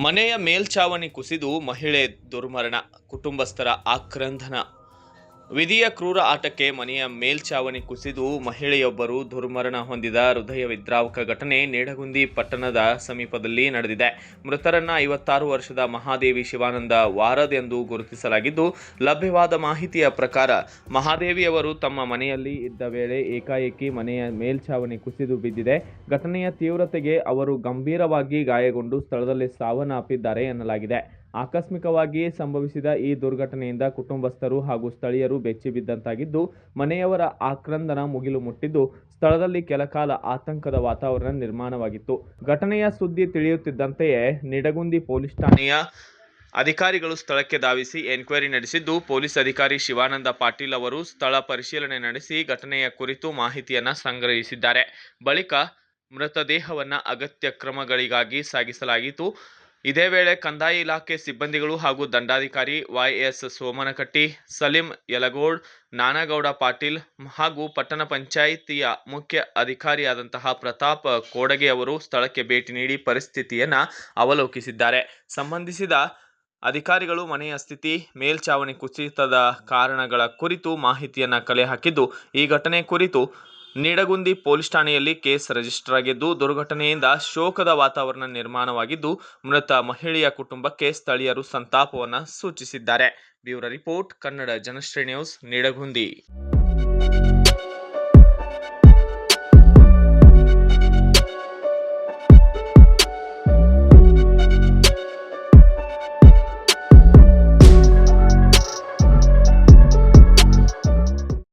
ಮನೆಯ ಮೇಲ್ಛಾವಣಿ ಕುಸಿದು ಮಹಿಳೆ ದುರ್ಮರಣ, ಕುಟುಂಬಸ್ಥರ ಆಕ್ರಂದನ. ವಿಧಿಯ ಕ್ರೂರ ಆಟಕ್ಕೆ ಮನೆಯ ಮೇಲ್ಛಾವಣಿ ಕುಸಿದು ಮಹಿಳೆಯೊಬ್ಬರು ದುರ್ಮರಣ ಹೊಂದಿದ ಹೃದಯ ವಿದ್ರಾವಕ ಘಟನೆ ನಿಡಗುಂದಿ ಪಟ್ಟಣದ ಸಮೀಪದಲ್ಲಿ ನಡೆದಿದೆ. ಮೃತರನ್ನ 56 ವರ್ಷದ ಮಹಾದೇವಿ ಶಿವಾನಂದ ವಾರದ್ ಎಂದು ಗುರುತಿಸಲಾಗಿದ್ದು, ಲಭ್ಯವಾದ ಮಾಹಿತಿಯ ಪ್ರಕಾರ ಮಹಾದೇವಿಯವರು ತಮ್ಮ ಮನೆಯಲ್ಲಿ ಇದ್ದ ವೇಳೆ ಏಕಾಏಕಿ ಮನೆಯ ಮೇಲ್ಛಾವಣಿ ಕುಸಿದು ಬಿದ್ದಿದೆ. ಘಟನೆಯ ತೀವ್ರತೆಗೆ ಅವರು ಗಂಭೀರವಾಗಿ ಗಾಯಗೊಂಡು ಸ್ಥಳದಲ್ಲಿ ಸಾವನ್ನಪ್ಪಿದ್ದಾರೆ ಎನ್ನಲಾಗಿದೆ. ಆಕಸ್ಮಿಕವಾಗಿ ಸಂಭವಿಸಿದ ಈ ದುರ್ಘಟನೆಯಿಂದ ಕುಟುಂಬಸ್ಥರು ಹಾಗೂ ಸ್ಥಳೀಯರು ಬೆಚ್ಚಿಬಿದ್ದಂತಾಗಿದ್ದು, ಮನೆಯವರ ಆಕ್ರಂದನ ಮುಗಿಲು ಮುಟ್ಟಿದ್ದು, ಸ್ಥಳದಲ್ಲಿ ಕೆಲಕಾಲ ಆತಂಕದ ವಾತಾವರಣ ನಿರ್ಮಾಣವಾಗಿತ್ತು. ಘಟನೆಯ ಸುದ್ದಿ ತಿಳಿಯುತ್ತಿದ್ದಂತೆಯೇ ನಿಡಗುಂದಿ ಪೊಲೀಸ್ ಠಾಣೆಯ ಅಧಿಕಾರಿಗಳು ಸ್ಥಳಕ್ಕೆ ಧಾವಿಸಿ ಎನ್ಕ್ವೈರಿ ನಡೆಸಿದ್ದು, ಪೊಲೀಸ್ ಅಧಿಕಾರಿ ಶಿವಾನಂದ ಪಾಟೀಲ್ ಅವರು ಸ್ಥಳ ಪರಿಶೀಲನೆ ನಡೆಸಿ ಘಟನೆಯ ಕುರಿತು ಮಾಹಿತಿಯನ್ನ ಸಂಗ್ರಹಿಸಿದ್ದಾರೆ. ಬಳಿಕ ಮೃತದೇಹವನ್ನು ಅಗತ್ಯ ಕ್ರಮಗಳಿಗಾಗಿ ಸಾಗಿಸಲಾಯಿತು. ಇದೇ ವೇಳೆ ಕಂದಾಯ ಇಲಾಖೆ ಸಿಬ್ಬಂದಿಗಳು ಹಾಗೂ ದಂಡಾಧಿಕಾರಿ ವೈಎಸ್ ಸೋಮನಕಟ್ಟಿ, ಸಲೀಂ ಯಲಗೋಡ್, ನಾನಗೌಡ ಪಾಟೀಲ್ ಹಾಗೂ ಪಟ್ಟಣ ಪಂಚಾಯಿತಿಯ ಮುಖ್ಯ ಅಧಿಕಾರಿಯಾದಂತಹ ಪ್ರತಾಪ್ ಕೋಡಗೆ ಅವರು ಸ್ಥಳಕ್ಕೆ ಭೇಟಿ ನೀಡಿ ಪರಿಸ್ಥಿತಿಯನ್ನ ಅವಲೋಕಿಸಿದ್ದಾರೆ. ಸಂಬಂಧಿಸಿದ ಅಧಿಕಾರಿಗಳು ಮನೆಯ ಸ್ಥಿತಿ, ಮೇಲ್ಛಾವಣಿ ಕುಸಿತದ ಕಾರಣಗಳ ಕುರಿತು ಮಾಹಿತಿಯನ್ನ ಕಲೆ ಹಾಕಿದ್ದು, ಈ ಘಟನೆ ಕುರಿತು ನಿಡಗುಂದಿ ಪೊಲೀಸ್ ಠಾಣೆಯಲ್ಲಿ ಕೇಸ್ ರಿಜಿಸ್ಟರ್ ಆಗಿದ್ದು, ದುರ್ಘಟನೆಯಿಂದ ಶೋಕದ ವಾತಾವರಣ ನಿರ್ಮಾಣವಾಗಿದ್ದು, ಮೃತ ಮಹಿಳೆಯ ಕುಟುಂಬಕ್ಕೆ ಸ್ಥಳೀಯರು ಸಂತಾಪವನ್ನು ಸೂಚಿಸಿದ್ದಾರೆ. Bureau report, Kannada Janashree news, Nidagundi.